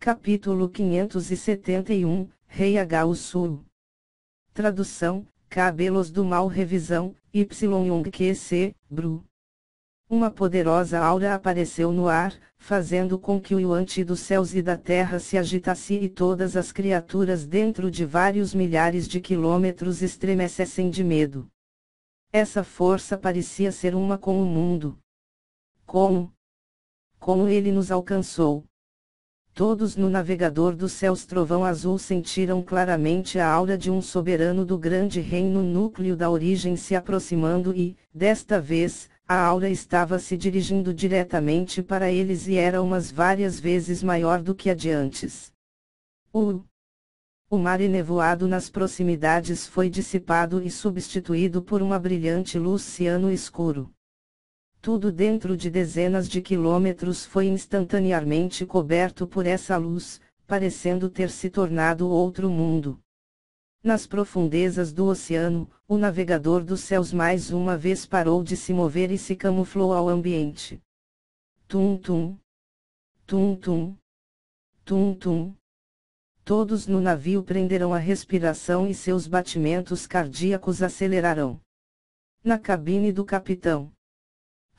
Capítulo 571, Rei H-Sul. Tradução, Cabelos do Mal. Revisão, Y-Yung-Q-C, Bru. Uma poderosa aura apareceu no ar, fazendo com que o yuan-ti dos céus e da terra se agitasse e todas as criaturas dentro de vários milhares de quilômetros estremecessem de medo. Essa força parecia ser uma com o mundo. Como ele nos alcançou? Todos no navegador dos céus Trovão Azul sentiram claramente a aura de um soberano do grande reino núcleo da origem se aproximando e, desta vez, a aura estava se dirigindo diretamente para eles e era umas várias vezes maior do que a de antes. O mar enevoado nas proximidades foi dissipado e substituído por uma brilhante luz ciano escuro. Tudo dentro de dezenas de quilômetros foi instantaneamente coberto por essa luz, parecendo ter se tornado outro mundo. Nas profundezas do oceano, o navegador dos céus mais uma vez parou de se mover e se camuflou ao ambiente. Tum-tum. Tum-tum. Tum-tum. Todos no navio prenderão a respiração e seus batimentos cardíacos acelerarão. Na cabine do capitão.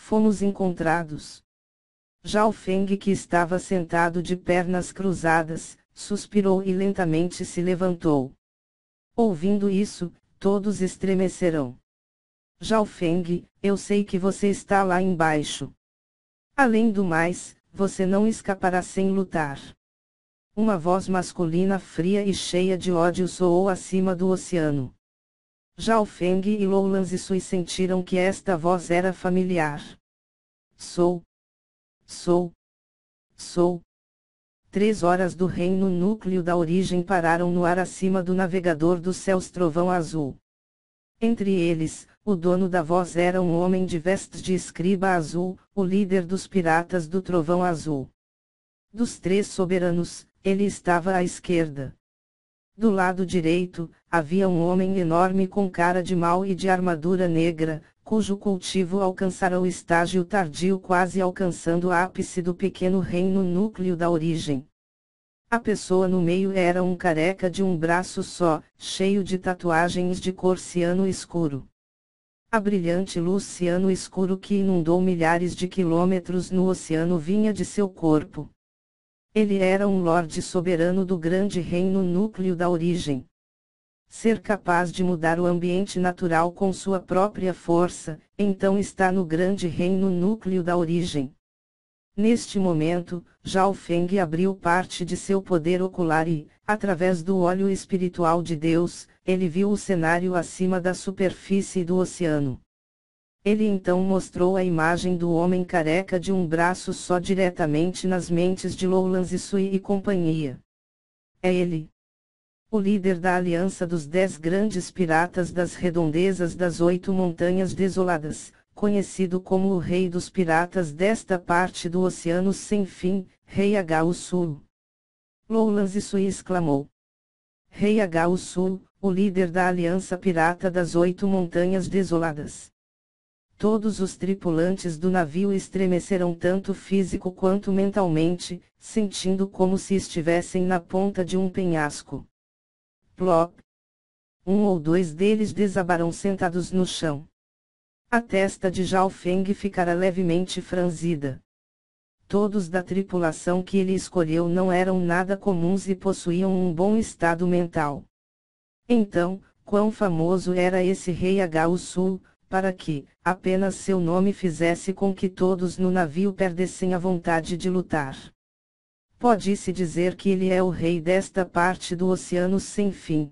Fomos encontrados. Zhao Feng, que estava sentado de pernas cruzadas, suspirou e lentamente se levantou. Ouvindo isso, todos estremecerão. Zhao Feng, eu sei que você está lá embaixo. Além do mais, você não escapará sem lutar. Uma voz masculina fria e cheia de ódio soou acima do oceano. Zhao Feng e Lou Zisui sentiram que esta voz era familiar. Sou. 3 horas do reino núcleo da origem pararam no ar acima do navegador dos céus Trovão Azul. Entre eles, o dono da voz era um homem de vestes de escriba azul, o líder dos piratas do Trovão Azul. Dos 3 soberanos, ele estava à esquerda. Do lado direito, havia um homem enorme com cara de mal e de armadura negra, cujo cultivo alcançara o estágio tardio, quase alcançando o ápice do pequeno reino núcleo da origem. A pessoa no meio era um careca de um braço só, cheio de tatuagens de cor ciano escuro. A brilhante luz ciano escuro que inundou milhares de quilômetros no oceano vinha de seu corpo. Ele era um lorde soberano do grande reino núcleo da origem. Ser capaz de mudar o ambiente natural com sua própria força, então está no grande reino núcleo da origem. Neste momento, Zhao Feng abriu parte de seu poder ocular e, através do olho espiritual de Deus, ele viu o cenário acima da superfície do oceano. Ele então mostrou a imagem do homem careca de um braço só diretamente nas mentes de Lou Zisui e companhia. É ele. O líder da aliança dos 10 grandes piratas das redondezas das 8 montanhas desoladas, conhecido como o rei dos piratas desta parte do oceano sem fim, Rei H-Sul. Lou Zisui exclamou. Rei H-Sul, o líder da aliança pirata das 8 montanhas desoladas. Todos os tripulantes do navio estremeceram tanto físico quanto mentalmente, sentindo como se estivessem na ponta de um penhasco. Plop! 1 ou 2 deles desabaram sentados no chão. A testa de Zhao Feng ficara levemente franzida. Todos da tripulação que ele escolheu não eram nada comuns e possuíam um bom estado mental. Então, quão famoso era esse rei H-Sul, para que, apenas seu nome fizesse com que todos no navio perdessem a vontade de lutar. Pode-se dizer que ele é o rei desta parte do oceano sem fim.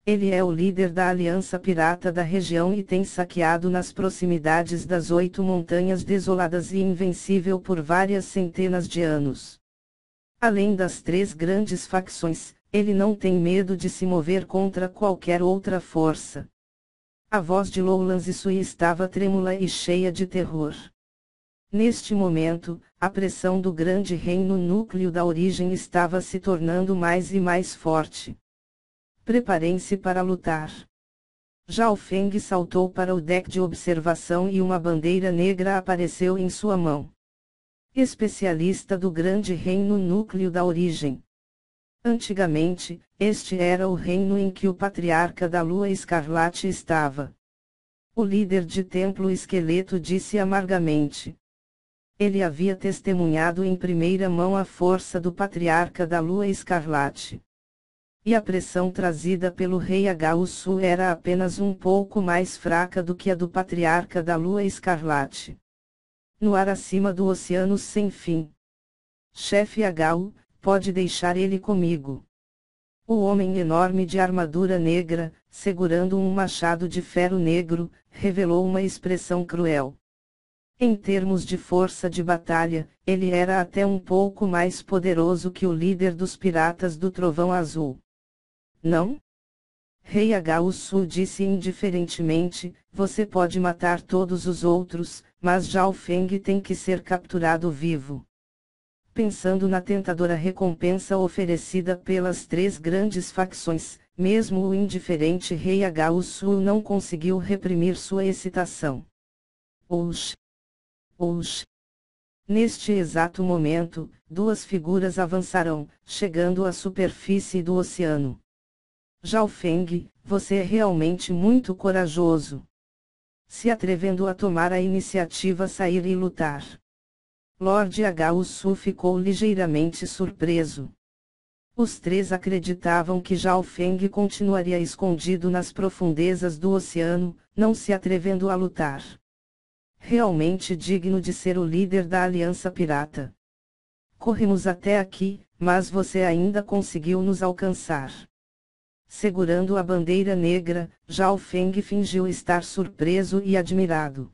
Ele é o líder da aliança pirata da região e tem saqueado nas proximidades das 8 montanhas desoladas e invencível por várias centenas de anos. Além das 3 grandes facções, ele não tem medo de se mover contra qualquer outra força. A voz de Lou Zisui estava trêmula e cheia de terror. Neste momento, a pressão do grande reino núcleo da origem estava se tornando mais e mais forte. Preparem-se para lutar. Zhao Feng saltou para o deck de observação e uma bandeira negra apareceu em sua mão. especialista do grande reino núcleo da origem. Antigamente, este era o reino em que o patriarca da Lua Escarlate estava. O líder de templo esqueleto disse amargamente. Ele havia testemunhado em primeira mão a força do patriarca da Lua Escarlate. E a pressão trazida pelo rei Agaúsu era apenas um pouco mais fraca do que a do patriarca da Lua Escarlate. No ar acima do oceano sem fim. Chefe Agau, pode deixar ele comigo. O homem enorme de armadura negra, segurando um machado de ferro negro, revelou uma expressão cruel. Em termos de força de batalha, ele era até um pouco mais poderoso que o líder dos piratas do Trovão Azul. Não? Rei Agaúsu disse indiferentemente, você pode matar todos os outros, mas Zhao Feng tem que ser capturado vivo. Pensando na tentadora recompensa oferecida pelas três grandes facções, mesmo o indiferente rei Agaúsu não conseguiu reprimir sua excitação. Oxi! Oxi! Neste exato momento, duas figuras avançaram, chegando à superfície do oceano. Zhao Feng, você é realmente muito corajoso. Se atrevendo a tomar a iniciativa, sair e lutar. Lord Agaúsu ficou ligeiramente surpreso. Os três acreditavam que Zhao Feng continuaria escondido nas profundezas do oceano, não se atrevendo a lutar. Realmente digno de ser o líder da Aliança Pirata. Corremos até aqui, mas você ainda conseguiu nos alcançar. Segurando a bandeira negra, Zhao Feng fingiu estar surpreso e admirado.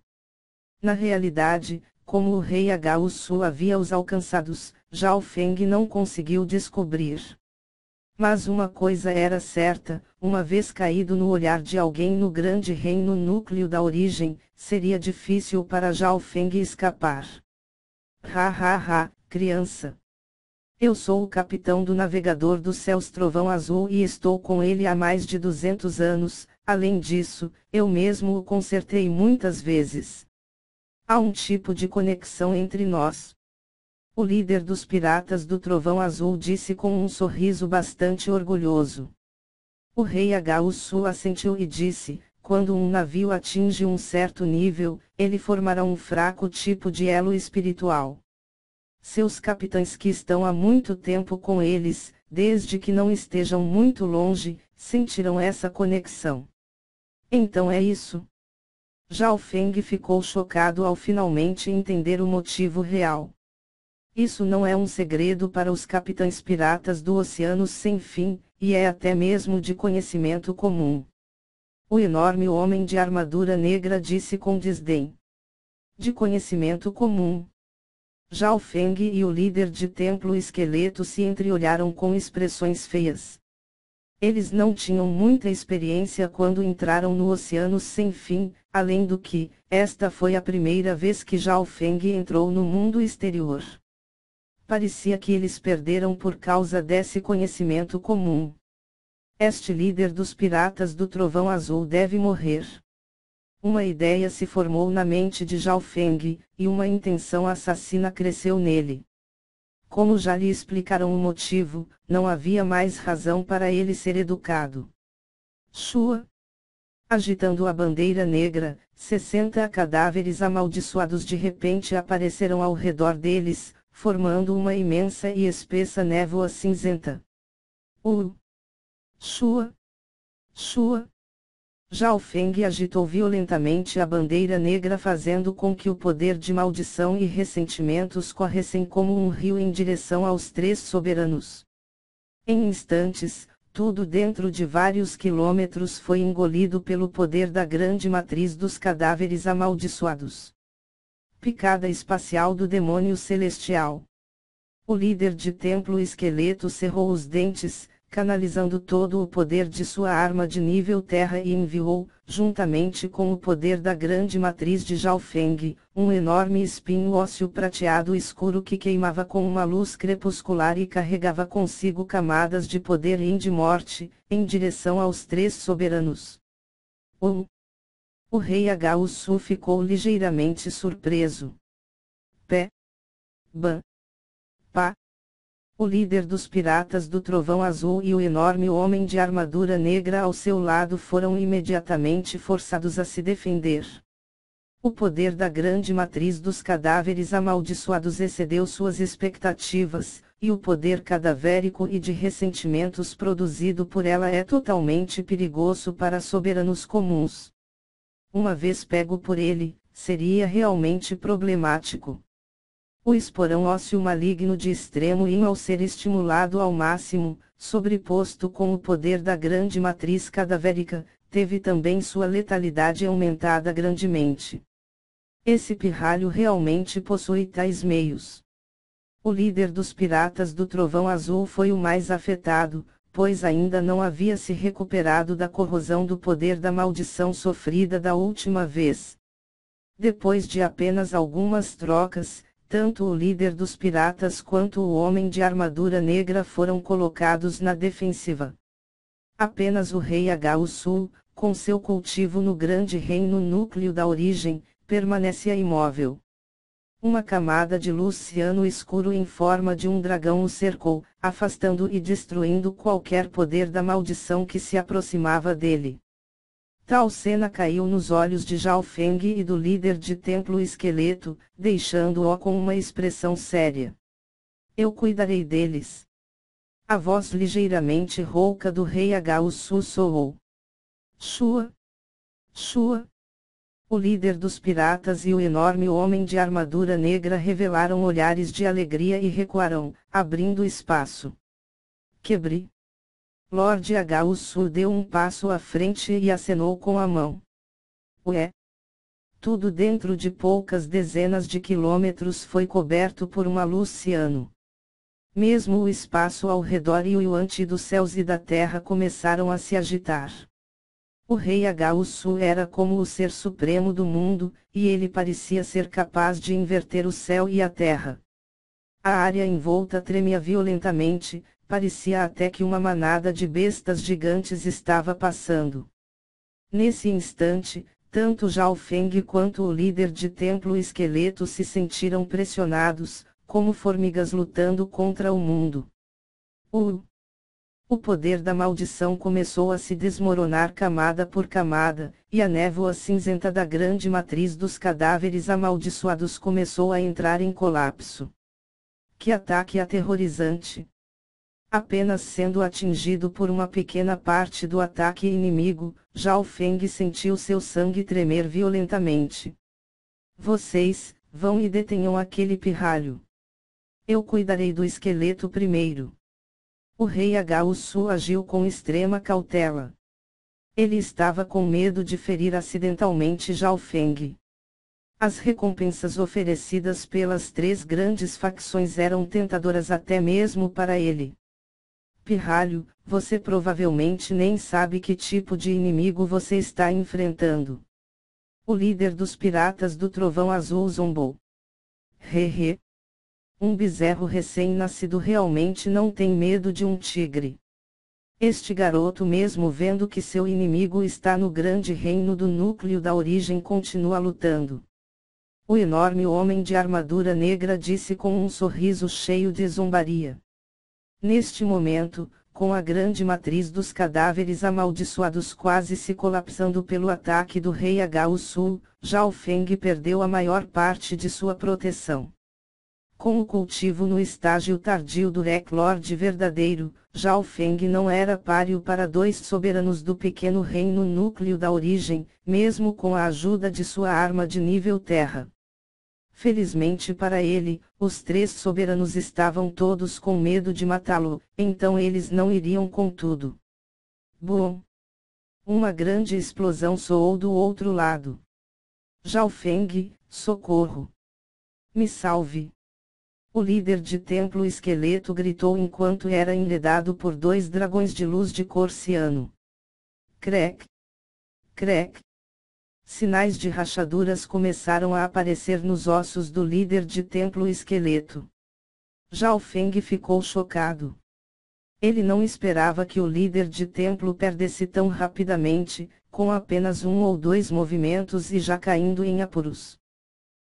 Na realidade, como o rei Agaúsu havia os alcançados, Zhao Feng não conseguiu descobrir. Mas uma coisa era certa, uma vez caído no olhar de alguém no grande reino núcleo da origem, seria difícil para Zhao Feng escapar. Ha ha ha, criança! Eu sou o capitão do navegador dos céus Trovão Azul e estou com ele há mais de 200 anos, além disso, eu mesmo o consertei muitas vezes. Há um tipo de conexão entre nós. O líder dos piratas do Trovão Azul disse com um sorriso bastante orgulhoso. O rei Agaúsu assentiu e disse, quando um navio atinge um certo nível, ele formará um fraco tipo de elo espiritual. Seus capitães que estão há muito tempo com eles, desde que não estejam muito longe, sentirão essa conexão. Então é isso. Zhao Feng ficou chocado ao finalmente entender o motivo real. Isso não é um segredo para os capitães piratas do Oceano Sem Fim, e é até mesmo de conhecimento comum. O enorme homem de armadura negra disse com desdém. De conhecimento comum. Zhao Feng e o líder de templo esqueleto se entreolharam com expressões feias. Eles não tinham muita experiência quando entraram no Oceano Sem Fim, além do que, esta foi a primeira vez que Zhao Feng entrou no mundo exterior. Parecia que eles perderam por causa desse conhecimento comum. Este líder dos piratas do Trovão Azul deve morrer. Uma ideia se formou na mente de Zhao Feng, e uma intenção assassina cresceu nele. Como já lhe explicaram o motivo, não havia mais razão para ele ser educado. Shua. Agitando a bandeira negra, 60 cadáveres amaldiçoados de repente apareceram ao redor deles, formando uma imensa e espessa névoa cinzenta. Shua. Shua. Zhao Feng agitou violentamente a bandeira negra, fazendo com que o poder de maldição e ressentimentos corressem como um rio em direção aos três soberanos. Em instantes, tudo dentro de vários quilômetros foi engolido pelo poder da grande matriz dos cadáveres amaldiçoados. Picada espacial do demônio celestial. O líder de templo esqueleto cerrou os dentes, canalizando todo o poder de sua arma de nível terra e enviou, juntamente com o poder da grande matriz de Zhao Feng, um enorme espinho ósseo prateado escuro que queimava com uma luz crepuscular e carregava consigo camadas de poder e de morte, em direção aos três soberanos. O rei Agaúsu ficou ligeiramente surpreso. Ban. Pá. O líder dos Piratas do Trovão Azul e o enorme homem de armadura negra ao seu lado foram imediatamente forçados a se defender. O poder da grande matriz dos cadáveres amaldiçoados excedeu suas expectativas, e o poder cadavérico e de ressentimentos produzido por ela é totalmente perigoso para soberanos comuns. Uma vez pego por ele, seria realmente problemático. O esporão ósseo maligno de extremo ímã ao ser estimulado ao máximo, sobreposto com o poder da grande matriz cadavérica, teve também sua letalidade aumentada grandemente. Esse pirralho realmente possui tais meios. O líder dos Piratas do Trovão Azul foi o mais afetado, pois ainda não havia se recuperado da corrosão do poder da maldição sofrida da última vez. Depois de apenas algumas trocas, tanto o líder dos piratas quanto o homem de armadura negra foram colocados na defensiva. Apenas o rei Agau-Sul, com seu cultivo no grande reino núcleo da origem, permanecia imóvel. Uma camada de luz ciano escuro em forma de um dragão o cercou, afastando e destruindo qualquer poder da maldição que se aproximava dele. Tal cena caiu nos olhos de Zhao Feng e do líder de templo esqueleto, deixando-o com uma expressão séria. Eu cuidarei deles. A voz ligeiramente rouca do rei Agau sussurrou. Shua! Shua! O líder dos piratas e o enorme homem de armadura negra revelaram olhares de alegria e recuaram, abrindo espaço. Quebre! Lord Agau deu um passo à frente e acenou com a mão. Ué! Tudo dentro de poucas dezenas de quilômetros foi coberto por uma luz ciano. Mesmo o espaço ao redor e o ante dos céus e da terra começaram a se agitar. O rei Agau era como o ser supremo do mundo, e ele parecia ser capaz de inverter o céu e a terra. A área envolta tremia violentamente, parecia até que uma manada de bestas gigantes estava passando. Nesse instante, tanto Zhao Feng quanto o líder de templo esqueleto se sentiram pressionados, como formigas lutando contra o mundo. O poder da maldição começou a se desmoronar camada por camada, e a névoa cinzenta da grande matriz dos cadáveres amaldiçoados começou a entrar em colapso. Que ataque aterrorizante! Apenas sendo atingido por uma pequena parte do ataque inimigo, Zhao Feng sentiu seu sangue tremer violentamente. Vocês, vão e detenham aquele pirralho. Eu cuidarei do esqueleto primeiro. O rei Agau agiu com extrema cautela. Ele estava com medo de ferir acidentalmente Zhao Feng. As recompensas oferecidas pelas três grandes facções eram tentadoras até mesmo para ele. Pirralho, você provavelmente nem sabe que tipo de inimigo você está enfrentando. O líder dos piratas do Trovão Azul zombou. Hehe. Um bezerro recém-nascido realmente não tem medo de um tigre. Este garoto, mesmo vendo que seu inimigo está no grande reino do núcleo da origem, continua lutando. O enorme homem de armadura negra disse com um sorriso cheio de zombaria. Neste momento, com a grande matriz dos cadáveres amaldiçoados quase se colapsando pelo ataque do rei Agau, Zhao Feng perdeu a maior parte de sua proteção. Com o cultivo no estágio tardio do Lord verdadeiro, Zhao Feng não era páreo para dois soberanos do pequeno reino núcleo da origem, mesmo com a ajuda de sua arma de nível terra. Felizmente para ele, os três soberanos estavam todos com medo de matá-lo, então eles não iriam com tudo. Bom! Uma grande explosão soou do outro lado. Zhao Feng, socorro! Me salve! O líder de templo esqueleto gritou enquanto era enredado por dois dragões de luz de cor ciano. Crec! Crec! Sinais de rachaduras começaram a aparecer nos ossos do líder de templo esqueleto. Zhao Feng ficou chocado. Ele não esperava que o líder de templo perdesse tão rapidamente, com apenas um ou dois movimentos e já caindo em apuros.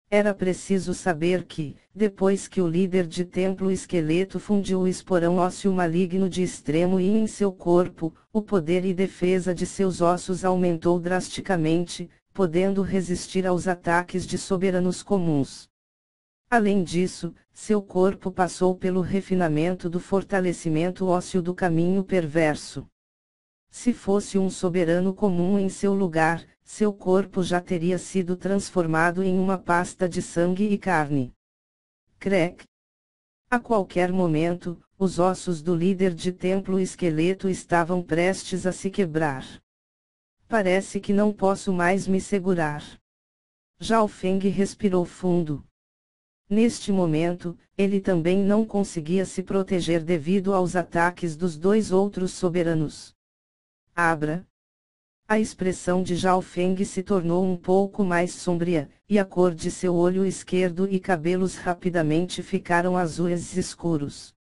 Era preciso saber que, depois que o líder de templo esqueleto fundiu o esporão ósseo maligno de extremo e em seu corpo, o poder e defesa de seus ossos aumentou drasticamente, podendo resistir aos ataques de soberanos comuns. Além disso, seu corpo passou pelo refinamento do fortalecimento ósseo do caminho perverso. Se fosse um soberano comum em seu lugar, seu corpo já teria sido transformado em uma pasta de sangue e carne. Crack. A qualquer momento, os ossos do líder de templo esqueleto estavam prestes a se quebrar. Parece que não posso mais me segurar. Zhao Feng respirou fundo. Neste momento, ele também não conseguia se proteger devido aos ataques dos dois outros soberanos. Abra. A expressão de Zhao Feng se tornou um pouco mais sombria, e a cor de seu olho esquerdo e cabelos rapidamente ficaram azuis escuros.